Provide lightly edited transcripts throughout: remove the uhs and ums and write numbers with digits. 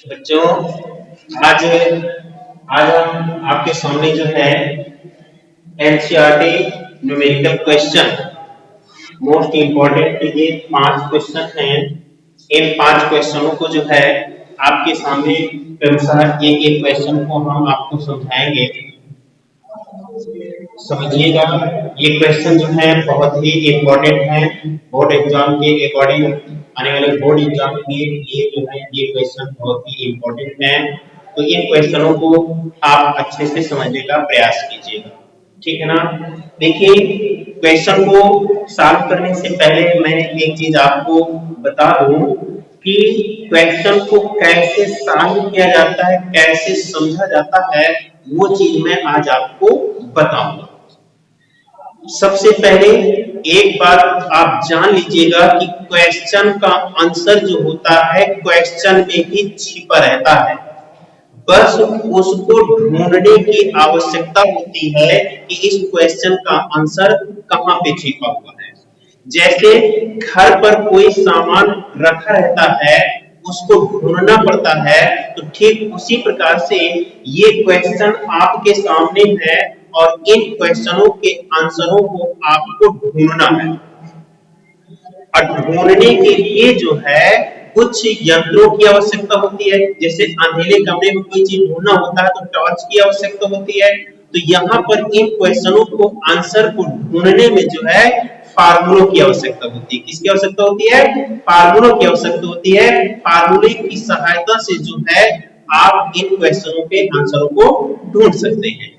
बच्चों, आज आज हम आपके सामने जो है NCERT numerical question most important ये 5 क्वेश्चन हैं। इन 5 क्वेश्चनों को जो है आपके सामने क्रमशः एक एक क्वेश्चन को हम आपको समझाएंगे। समझिएगा, ये क्वेश्चन जो है बहुत ही इम्पोर्टेंट है। बोर्ड एग्जाम के अकॉर्डिंग आने वाले बोर्ड एग्जाम के लिए जो है ये क्वेश्चन बहुत ही इम्पोर्टेंट है। तो इन क्वेश्चनों को आप अच्छे से समझने का प्रयास कीजिएगा, ठीक है ना। देखिए, क्वेश्चन को सॉल्व करने से पहले मैं एक चीज आपको बता दूं कि क्वेश्चन को कैसे सॉल्व किया जाता है, कैसे समझा जाता है, वो चीज मैं आज आपको बताऊंगा। सबसे पहले एक बात आप जान लीजिएगा कि क्वेश्चन का आंसर जो होता है क्वेश्चन में ही छिपा रहता है। बस उसको ढूंढने की आवश्यकता होती है कि इस क्वेश्चन का आंसर कहां पे छिपा हुआ है। जैसे घर पर कोई सामान रखा रहता है, उसको ढूंढना पड़ता है, तो ठीक उसी प्रकार से ये क्वेश्चन आपके सामने है और इन क्वेश्चनों के आंसरों को आपको ढूंढना है। और ढूंढने के लिए जो है कुछ यंत्रों की आवश्यकता होती है। जैसे अंधेरे कमरे में कोई चीज ढूंढना होता है तो टॉर्च की आवश्यकता होती है। तो यहाँ पर इन क्वेश्चनों को आंसर को ढूंढने में जो है फार्मूलों की आवश्यकता होती है। किसकी आवश्यकता होती है? फार्मूलों की आवश्यकता होती है। फार्मूले की सहायता से जो है आप इन क्वेश्चनों के आंसरों को ढूंढ सकते हैं।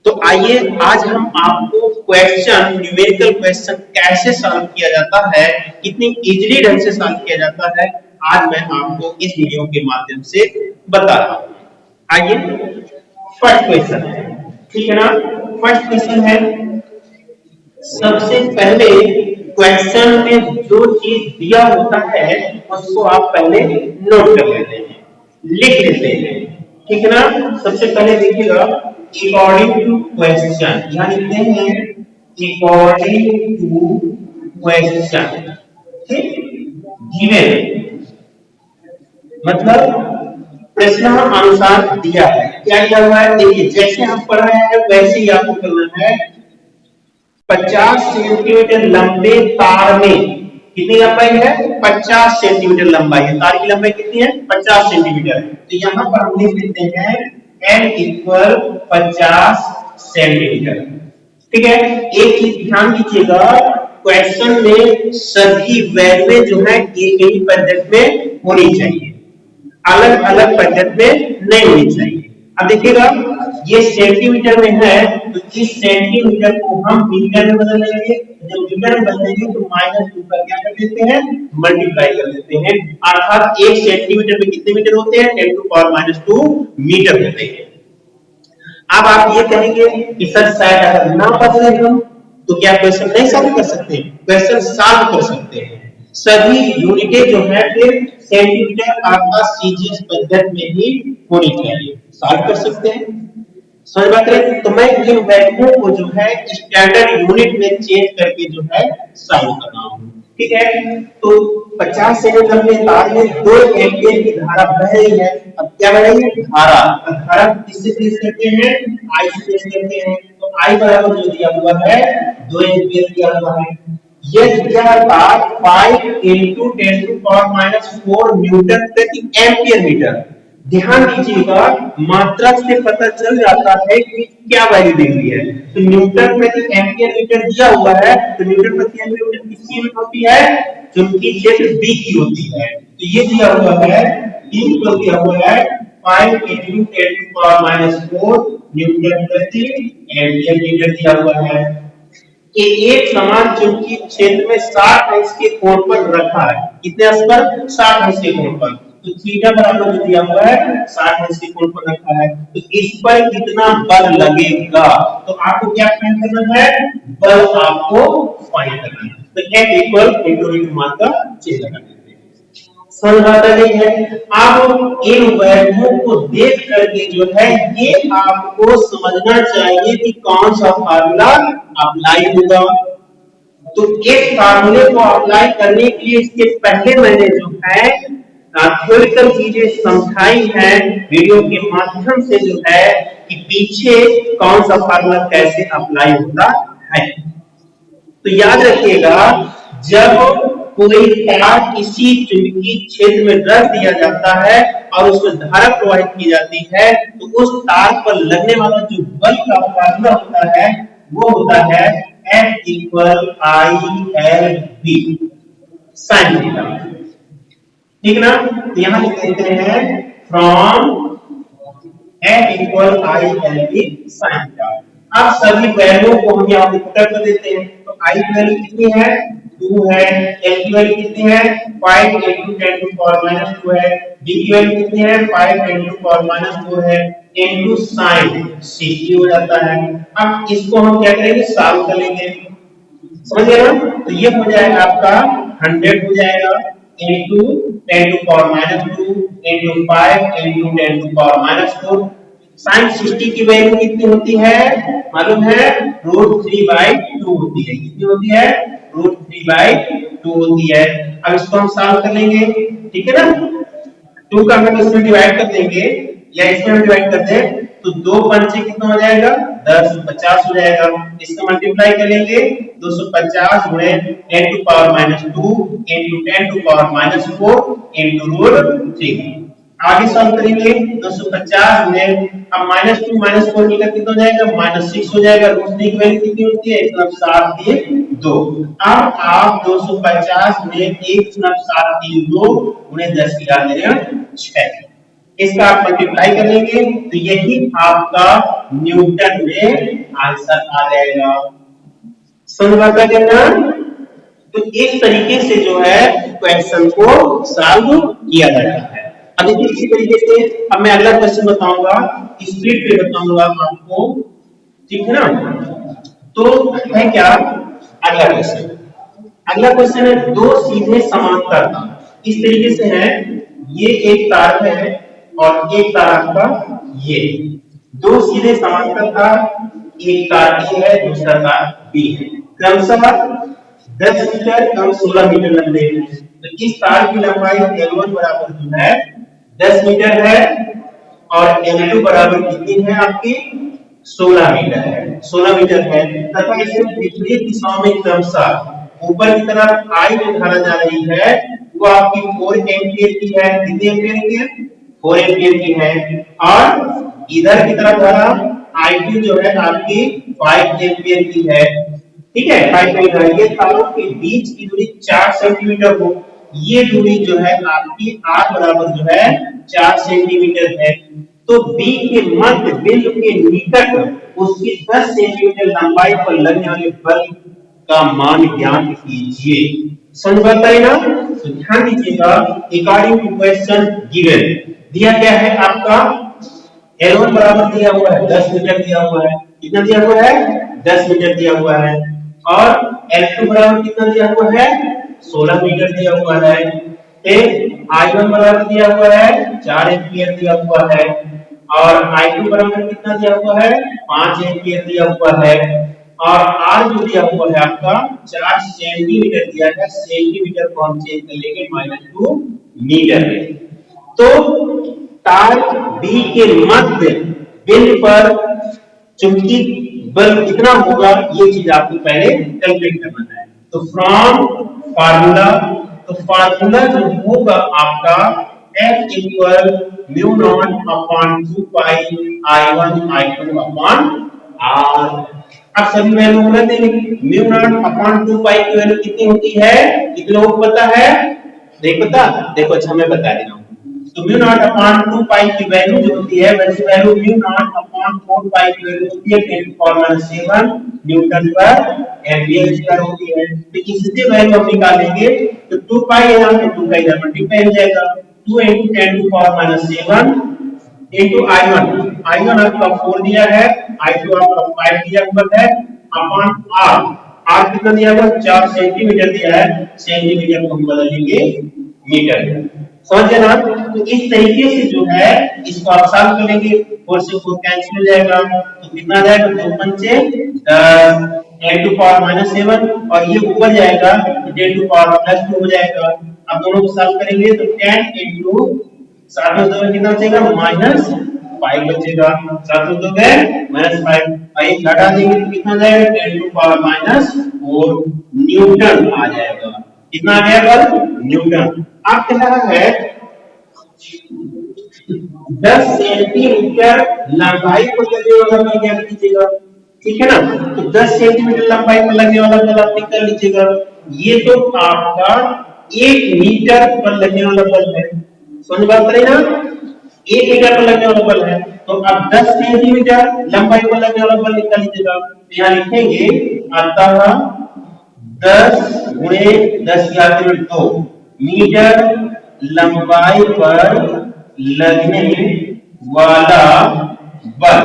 तो आइए आज हम आपको क्वेश्चन, न्यूमेरिकल क्वेश्चन कैसे सॉल्व किया जाता है, कितनी इजीली ढंग से सॉल्व किया जाता है, आज मैं आपको इस वीडियो के माध्यम से बता रहा हूं। आइए फर्स्ट क्वेश्चन है, ठीक है ना। फर्स्ट क्वेश्चन है, सबसे पहले क्वेश्चन में जो चीज दिया होता है उसको आप पहले नोट कर लेते हैं, लिख लेते हैं, ठीक है ना। सबसे पहले देखिएगा अकॉर्डिंग टू क्वेश्चन, यहां लिखते हैं अकॉर्डिंग टू क्वेश्चन, ठीक। गिवन मतलब प्रश्नानुसार दिया है। क्या दिया हुआ है? देखिए, जैसे हम पढ़ रहे हैं वैसे ही आपको करना है। 50 सेंटीमीटर लंबे तार में कितनी लंबाई है? 50 सेंटीमीटर लंबाई है। तार की लंबाई कितनी है? 50 सेंटीमीटर। तो यहां पर हम लिख देते हैं n इक्वल 50 सेंटीमीटर, ठीक है। एक चीज ध्यान दीजिएगा, क्वेश्चन में सभी वैल्यू जो है एक ही पद्धति में होनी चाहिए, अलग अलग पद्धति में नहीं होनी चाहिए। अब देखिएगा, ये सेंटीमीटर में है तो इस सेंटीमीटर को हम मीटर में बदल लेंगे। जब मीटर में बदलेंगे तो -2 का क्या कर देते हैं? मल्टीप्लाई कर देते हैं। अर्थात 1 सेंटीमीटर में कितने मीटर होते हैं? 10 टू पावर -2 मीटर होते हैं। अब आप ये कहेंगे कि सर शायद अगर ना बदले हम तो क्या क्वेश्चन नहीं सॉल्व कर सकते? क्वेश्चन सॉल्व कर सकते हैं। सभी यूनिटें जो है फिर सेंटीमीटर अर्थात सीजीएस पद्धति में ही होनी चाहिए, सॉल्व कर सकते हैं। समझ बात है? तो मैं इन वैल्यूओं को जो है स्टैंडर्ड यूनिट में चेंज करके जो है सॉल्व कर रहा हूं, ठीक है। तो 50 सेकंड लंबे तार में 2 एम्पीयर की धारा बह रही है। अब क्या बह रही है? धारा। धारा किससे प्लेस करते हैं? आई से प्लेस करते हैं। तो आई बराबर जो दिया हुआ है 2 एम्पीयर दिया हुआ है। यह तार 5 into 10 to power -4 न्यूटन प्रति एम्पीयर मीटर। ध्यान दीजिएगा, मात्रक से पता चल जाता है कि क्या वैल्यू दी हुई है। तो न्यूटन प्रति एम्पीयर मीटर दिया हुआ है, तो न्यूटन प्रति एम्पीयर मीटर किसकी यूनिट होती है? चुंबकीय क्षेत्र B की होती है। तो ये दिया हुआ है, इक्वल दिया हुआ है 5 into 10 to power -4 न्यूटन प्रति एम्पीयर मीटर दिया हुआ है। कि एक समान चुंबकीय क्षेत्र में 60 अंश के कोण पर रखा है। कितने अंश पर? 60 अंश के कोण पर। तो थीटा बराबर जो दिया हुआ है 60 अंश के कोण पर रखा है। तो इस पर कितना बल लगेगा? तो आपको क्या फाइंड करना है? बल आपको फाइंड करना है। तो F इक्वल × मान का चिन्ह लगा देते हैं। समझाता नहीं है। आप इन वैल्यूओं को देख करके जो है ये आपको समझना चाहिए कि कौन सा फार्मूला अप्लाई होगा। तो इस फार्मूले को अप्लाई करने के लिए इसके पहले मैंने जो है थ्योरिकल चीजें समझाई है वीडियो के माध्यम से जो है कि पीछे कौन सा फार्मूला कैसे अप्लाई होता है। तो याद रखिएगा, जब कोई तार किसी चुंबकीय क्षेत्र में रख दिया जाता है और उसमें धारा प्रवाहित की जाती है तो उस तार पर लगने वाला जो बल का फार्मूला होता है वो होता है F equal I L B sine theta. ठीक ना, तो यहां लिख देते हैं from F equal I L B sine theta. अब सभी वैल्यू को हम यहां पे पुट कर देते हैं। तो आई की वैल्यू कितनी है 2 है, एल की वैल्यू कितनी है 5 into 10 to power minus 2 है, बी की वैल्यू कितनी है 5 into power minus 4 है into sin 60 हो जाता है। अब इसको हम क्या करेंगे सॉल्व कर लेंगे, समझ गए ना। तो ये हो जाएगा आपका 100 हो जाएगा into 10 to power minus 2 into 5 into 10 to power minus 4। sin 60 की वैल्यू कितनी होती है मालूम है √3/2 होती है। कितनी होती है √3/2 होती है। अब इसको हम सॉल्व कर लेंगे, ठीक है ना। 2 का हम इसमें डिवाइड कर देंगे या इसमें हम डिवाइड कर दें तो 2 पंचे कितना हो जाएगा 10 50 हो जाएगा। इसका मल्टीप्लाई कर लेंगे 250 गुणे 10 to power minus 2 into 10 to power minus 4 into √3। आगे सॉल्व करेंगे 250 गुणे अब -2 -4 मिलकर कितना हो जाएगा -6 हो जाएगा। √3 की वैल्यू कितनी होती है 1/7/2। अब आप 250 गुणे 1/7/2 गुणे 10 की घात 6 इसका आप मल्टीप्लाई कर लेंगे तो यही आपका न्यूटन में आंसर आ जाएगा। समझ में आता है ना। तो इस तरीके से जो है क्वेश्चन को सॉल्व किया जाता है। अब इसी तरीके से अब मैं अगला क्वेश्चन बताऊंगा, स्पीड पे बताऊंगा आपको, ठीक है ना। तो है क्या अगला क्वेश्चन, अगला क्वेश्चन है दो सीधे समांतर तार। इस तरीके से है, ये एक तार है और एक तार आपका ये दो सीधे समांतर तार, एक तार A है दूसरा तार B है, क्रमशः 10 मीटर एवं 16 मीटर लंबे हैं। तो इस तार की लंबाई L1 बराबर जो है 10 मीटर है और L2 बराबर कितनी है आपकी 16 मीटर है, 16 मीटर है तथा इसके विपरीत दिशाओं में क्रमशः ऊपर की तरफ I में धारा जा रही है वो आपकी 4 एम्पीयर की है। कितने एम्पीयर की है 4 एम्पीयर की है और इधर की तरफ धारा I2 जो है आपकी 5 एम्पीयर की है। ठीक है 5 एम्पीयर। ये तारों के बीच की दूरी 4 सेंटीमीटर हो, ये दूरी जो है आपकी R बराबर जो है 4 सेंटीमीटर है। तो B के मध्य बिंदु के निकट उसकी 10 सेंटीमीटर लंबाई पर लगने वाले बल का मान ज्ञात कीजिए। समझ आता है ना। तो ध्यान दीजिएगा, अकॉर्डिंग टू क्वेश्चन गिवन दिया गया है आपका L1 बराबर दिया हुआ है 10 मीटर दिया हुआ है। कितना दिया हुआ है 10 मीटर दिया हुआ है और L2 बराबर कितना दिया हुआ है 16 मीटर दिया हुआ है। I1 बराबर दिया हुआ है 4 एम्पीयर दिया हुआ है और I2 बराबर कितना दिया हुआ है 5 एम्पीयर दिया हुआ है और R जो दिया हुआ है आपका 4 सेंटीमीटर दिया है। सेंटीमीटर को हम चेंज कर लेंगे -2 मीटर में। तो तार B के मध्य बिंदु पर चुंबकीय बल कितना होगा ये चीज आपको पहले कैलकुलेट करना है। तो फ्रॉम फार्मूला, तो फार्मूला जो होगा आपका F equal mu naught upon 2 पाई I1 I2 अपॉन R। अब सभी वैल्यू बना देंगे। म्यू नॉट अपॉन 2 पाई की वैल्यू कितनी होती है कितने लोगों को पता है नहीं पता, देखो अच्छा मैं बता दे रहा हूं। तो म्यू नॉट अपॉन 2 पाई की वैल्यू जो होती है वैसे वैल्यू म्यू नॉट अपॉन 4 पाई की वैल्यू होती है 10⁻⁷ न्यूटन पर एम्पीयर स्क्वायर होती है। तो इससे वैल्यू हम निकालेंगे तो 2 पाई यहां पे 2 का इधर मल्टीप्लाई हो जाएगा 2 × 10⁻⁷ into I1 आपका 4 दिया है, I2 आपका 5 दिया हुआ है अपॉन R कितना दिया हुआ 4 सेंटीमीटर दिया है, सेंटीमीटर को हम बदलेंगे मीटर में। समझ ना। तो इस तरीके से जो है इसको आप सॉल्व करेंगे 4 से 4 कैंसिल हो जाएगा तो कितना आ जाएगा 2 पंचे 10 10 टू पावर माइनस 7 और ये ऊपर जाएगा तो 10 टू पावर प्लस 2 हो जाएगा। अब दोनों को सॉल्व करेंगे तो 10 into 7 में 2 कितना बचेगा माइनस 5 बचेगा। 7 में 2 गए माइनस 5 और ये घटा देंगे तो कितना जाएगा 10 टू पावर माइनस 4 न्यूटन आ जाएगा। कितना आ गया बल न्यूटन। आप कह रहा है 10 सेंटीमीटर लंबाई पर लगने वाला बल क्या लीजिएगा, ठीक है ना। तो 10 सेंटीमीटर लंबाई पर लगने वाला बल आप निकाल लीजिएगा। ये तो आपका 1 मीटर पर लगने वाला बल है, समझ बात करें ना, 1 मीटर पर लगने वाला बल है। तो अब 10 सेंटीमीटर लंबाई पर लगने वाला बल निकाल लीजिएगा। तो यहाँ लिखेंगे अतः 10 गुणे 10 या 2 मीटर लंबाई पर लगने वाला बल।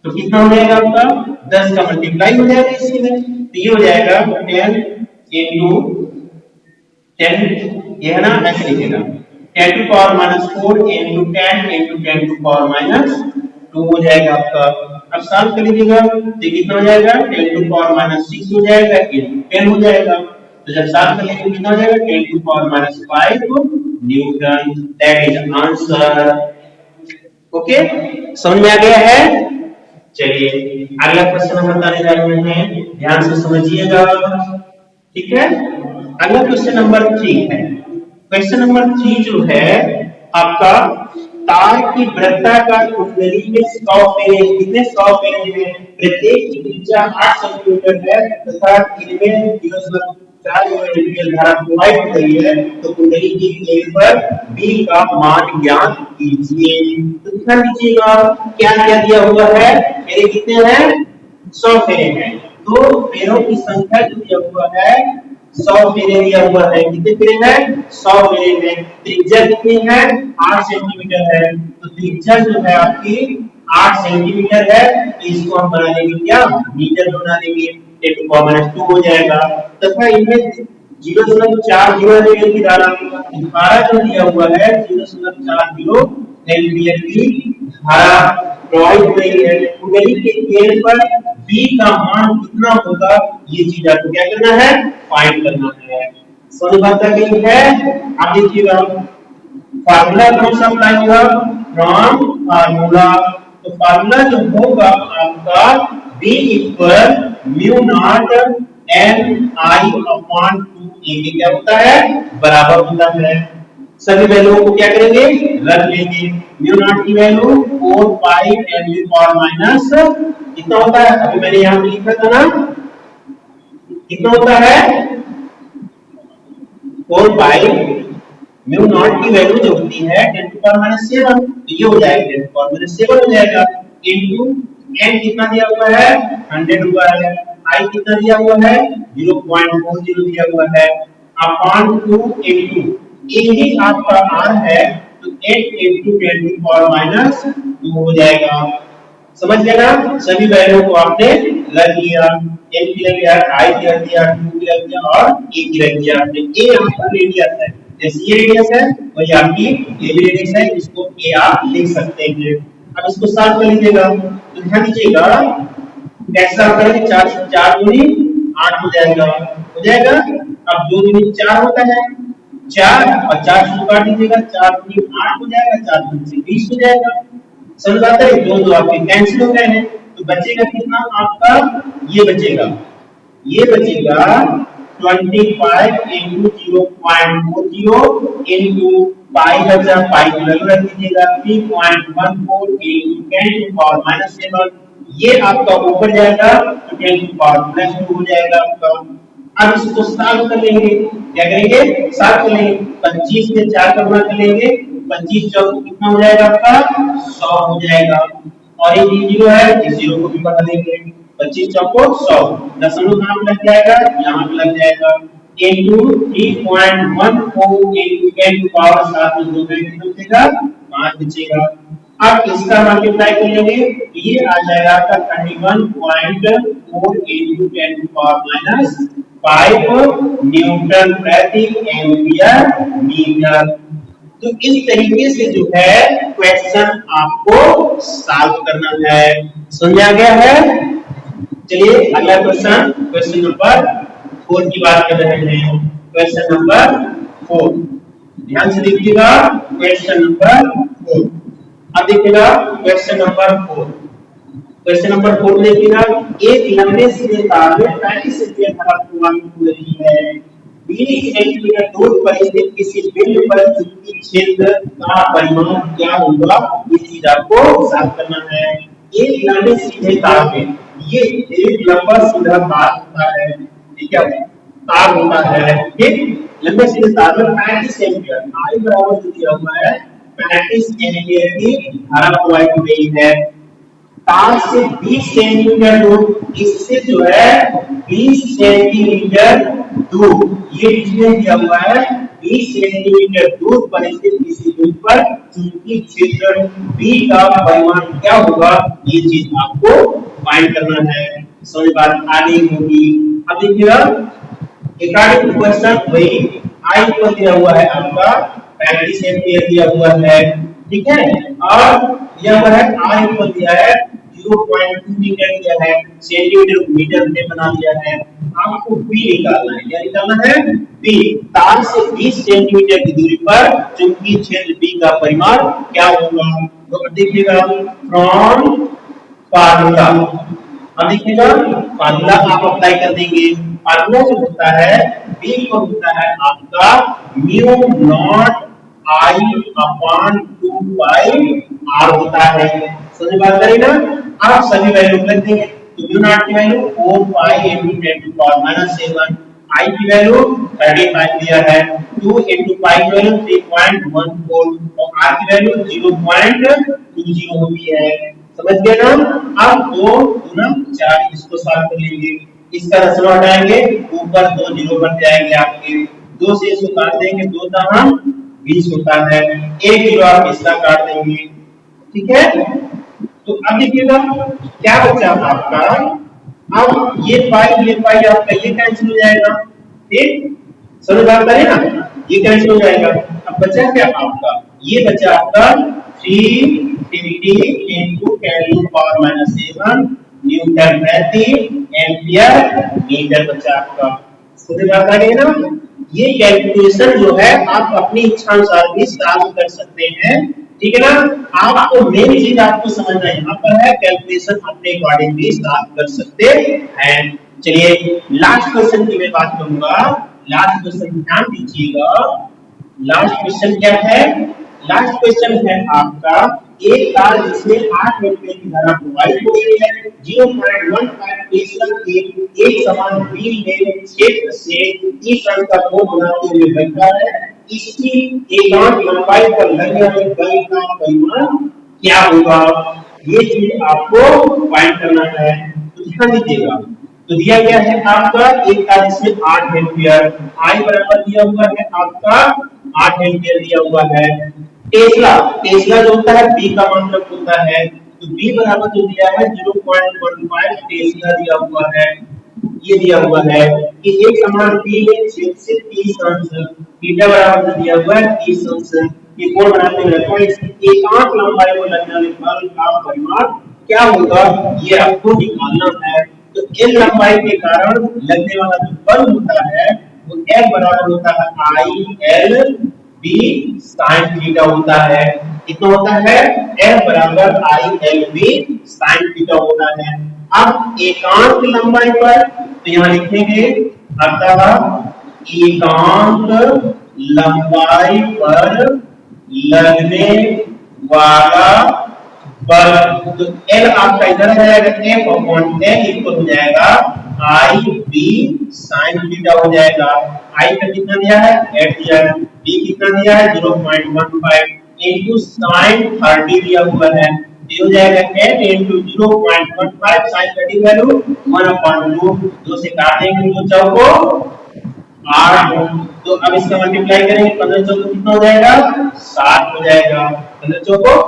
तो कितना हो जाएगा आपका 10 का मल्टीप्लाई हो जाएगा इसी में, तो ये हो जाएगा 10 into 10, ये है ना, ऐसे लिखेगा 10 to power minus 4 into 10 into 10 to power minus 2 हो जाएगा आपका। अब सॉल्व कर लीजिएगा तो कितना हो जाएगा 10 टू पावर माइनस 6 हो जाएगा into 10 हो जाएगा। तो जब सॉल्व कर लेंगे कितना हो जाएगा 10 to power minus 5 newton. That is answer. Okay, समझ में आ गया है। चलिए अगला क्वेश्चन हम बताने जा रहे हैं, ध्यान से समझिएगा, ठीक है। अगला क्वेश्चन नंबर 3 है। क्वेश्चन नंबर 3 जो है आपका तार की वृत्ताकार कुंडली में 100 फेरे, कितने 100 फेरे हैं, प्रत्येक की त्रिज्या 8 सेंटीमीटर है तथा इनमें 0.4 एम्पीयर धारा प्रवाहित हो रही है। तो कुंडली की केंद्र पर B का मान ज्ञात कीजिए। तो ध्यान दीजिएगा क्या क्या दिया हुआ है, फेरे कितने हैं 100 फेरे हैं। तो फेरों की संख्या जो दिया हुआ है 100 फेरे दिया हुआ है। कितने फेरे हैं 100 फेरे हैं। त्रिज्या कितनी है 8 सेंटीमीटर है। तो त्रिज्या जो है आपकी 8 सेंटीमीटर है, तो इसको हम बना लेंगे क्या मीटर बना लेंगे, 10 टू पावर माइनस 2 हो जाएगा। तथा इनमें 0.40 एम्पीयर की धारा जो दिया हुआ है 0.40 एम्पीयर की धारा प्रवाहित हो रही है। कुंडली के केंद्र पर B का मान कितना होगा, ये चीज आपको क्या करना है फाइंड करना है। समझ बात आ गई है। आप देखिएगा फार्मूला कौन सा अप्लाई होगा, फ्रॉम फार्मूला। तो फार्मूला जो होगा आपका B equal mu naught n I upon 2 a क्या होता है बराबर होता है। सभी वैल्यूओं को क्या करेंगे रख लेंगे। म्यू नॉट की वैल्यू 4 पाई 10 की पावर माइनस कितना होता है, अभी मैंने यहां पे लिखा था ना, कितना होता है 4 पाई म्यू नॉट की वैल्यू जो होती है 10 की पावर माइनस 7, तो ये हो जाएगा 10 की पावर माइनस 7 हो जाएगा इनटू n कितना दिया हुआ है 100 हुआ है, i कितना दिया हुआ है 0.40 दिया हुआ है, अपॉन 2 इनटू यही आपका r है, तो 8 इनटू 10 की पावर माइनस 2 हो जाएगा। समझ गए ना, सभी वैल्यू को आपने रख लिया, n की रख दिया, i की रख दिया, 2 की रख दिया और a की रख दिया। a आपका रेडियस है, जैसे ये रेडियस है वही आपकी ये भी रेडियस है, इसको a आप लिख सकते हैं। अब इसको सॉल्व कर लीजिएगा, तो ध्यान दीजिएगा कैसे सॉल्व करेंगे, 4 से 4 दूनी 8 हो जाएगा, हो जाएगा। अब 2 दूनी 4 होता है, 4 और 4 से काट दीजिएगा, 4 दूनी 8 हो जाएगा, 4 दूनी से 20 हो जाएगा। समझ आता है, दो आपके कैंसिल हो गए हैं, तो बचेगा कितना आपका, ये बचेगा 25 into 0.40 into पाई बचा, पाई की वैल्यू रख दीजिएगा 3.14 into 10 to power minus 7, ये आपका ऊपर जाएगा तो 10 to power plus 2 हो जाएगा आपका। अब इसको सॉल्व कर लेंगे, क्या करेंगे सॉल्व कर लेंगे, 25 में 4 का गुणा कर लेंगे, 25 चौक कितना हो जाएगा आपका 100 हो जाएगा, और ये जीरो है इस जीरो को भी बढ़ा देंगे, 25 चौको 100, दशमलव कहां पे लग जाएगा यहां पे लग जाएगा, into 3.14 into 10 to power 7 में 2 कितना बचेगा 5 बचेगा। अब इसका मल्टीप्लाई कर लेंगे तो ये आ जाएगा आपका 31.4 into 10 to power minus 5 Newton प्रति एम्पियर मीटर। तो इस तरीके से जो है क्वेश्चन आपको सॉल्व करना है। समझ आ गया है। चलिए अगला क्वेश्चन, क्वेश्चन नंबर 4 की बात कर रहे हैं। क्वेश्चन नंबर 4, ध्यान से देखिएगा। क्वेश्चन नंबर 4, अब देखिएगा क्वेश्चन नंबर 4। क्वेश्चन नंबर 4 देखिएगा, एक लंबे सीधे तार में 35 एम्पीयर धारा प्रवाहित हो रही है। 20 सेंटीमीटर दूर पर स्थित किसी बिंदु पर चुंबकीय क्षेत्र का परिमाण क्या होगा, ये चीज आपको साफ करना है। एक लंबे सीधे तार में, ये एक लंबा सीधा तार होता है, ठीक है, तार होता है, ठीक। लंबे सीधे तार में 35 एम्पीयर, आई बराबर जो दिया हुआ है 35 एम्पीयर की धारा प्रवाहित हो रही है। तार से 20 सेंटीमीटर दूर, इससे जो है 20 सेंटीमीटर दूर, ये इसमें दिया हुआ है 20 सेंटीमीटर दूर पर स्थित किसी बिंदु पर चुंबकीय क्षेत्र B का परिमाण क्या होगा, ये चीज आपको फाइंड करना है। समझ बात आ गई होगी। अब देखिएगा अकॉर्डिंग टू क्वेश्चन वही I पर दिया हुआ है आपका 35 एम्पीयर दिया हुआ है, ठीक है, और यह पर है R पर दिया है 0.2 मीटर दिया है, सेंटीमीटर मीटर में बना दिया है। आपको B निकालना है, क्या निकालना है, B। तार से 20 सेंटीमीटर की दूरी पर चुंबकीय क्षेत्र B का परिमाण क्या होगा, तो देखिएगा फ्रॉम फार्मूला, अब देखिएगा फार्मूला आप अप्लाई कर देंगे। फार्मूला जो होता है B को होता है आपका mu naught I upon 2 pi R होता है। समझ बात करें ना, आप सभी वैल्यू रख देंगे। तो म्यू नॉट की value 4 pi into 10 to power minus 7, I की वैल्यू 35 दिया है, 2 इनटू पाई की वैल्यू 3.14 और R की वैल्यू 0.20 होती है। समझ गए ना। अब 2 गुना 4, इसको सॉल्व कर लेंगे, इसका दशमलव हटाएंगे, ऊपर 2 जीरो बन जाएंगे आपके, 2 से इसको काट देंगे, 2 दहां 20 होता है, 1 जीरो आप इसका काट देंगे, ठीक है। तो अब देखिएगा क्या बचा आपका, अब ये पाई आपका ये कैंसिल हो जाएगा, ठीक, समझ बात करें ना, ये कैंसिल हो जाएगा। अब बचा क्या आपका, ये बचा आपका 350 into 10 to power minus 7 Newton प्रति एम्पियर मीटर बचा आपका। समझ बात आ गई ना। ये कैलकुलेशन जो है आप अपनी इच्छा अनुसार भी सॉल्व कर सकते हैं, ठीक है ना। आपको मेन चीज आपको समझना यहाँ पर है, कैलकुलेशन अपने अकॉर्डिंग भी सॉल्व कर सकते हैं। चलिए लास्ट क्वेश्चन की मैं बात करूंगा। लास्ट क्वेश्चन ध्यान दीजिएगा, लास्ट क्वेश्चन क्या है, लास्ट क्वेश्चन है आपका एक तार जिसमें 8 एम्पीयर की धारा प्रवाहित हो रही है, 0.15 टेस्ला के एक समान व्हील में क्षेत्र से इस अंक का कोण बनाते हुए बैठा है, इसकी एकांक लंबाई पर लगने वाले बल का परिमाण क्या होगा, ये चीज आपको फाइंड करना है। तो ध्यान दीजिएगा, तो दिया गया है आपका एक तार जिसमें 8 एम्पीयर, I बराबर दिया हुआ है आपका 8 एम्पीयर दिया हुआ है। टेस्ला जो होता है B का मतलब होता है, तो B बराबर जो दिया है 0.15 टेस्ला दिया हुआ है, ये दिया हुआ है कि एक समान B में क्षेत्र से 30 अंश, थीटा बराबर जो दिया हुआ है 30 अंश, ये कोण बनाते हुए रखो, इसकी एकांक लंबाई को लगने वाले बल का परिमाण क्या होगा, ये आपको निकालना है। तो L लंबाई के कारण लगने वाला जो बल होता है वो F बराबर होता है I L B sin theta होता है। कितना होता है, F बराबर I L B sin theta होता है। अब एकांक लंबाई पर तो यहाँ लिखेंगे अतः एकांक लंबाई पर लगने वाला बल, तो L आपका इधर आ जाएगा, F अपॉन L इक्वल हो जाएगा I B sin थीटा हो जाएगा। I का कितना दिया है 8 दिया है, B कितना दिया है 0.15 into sin 30 दिया हुआ है, ये हो जाएगा 8 into 0.15 sin 30 वैल्यू 1/2, 2 से काट देंगे, 2 चौको 8, तो अब इसका मल्टीप्लाई करेंगे 15 चौको कितना हो जाएगा 7 हो जाएगा, 15 चौको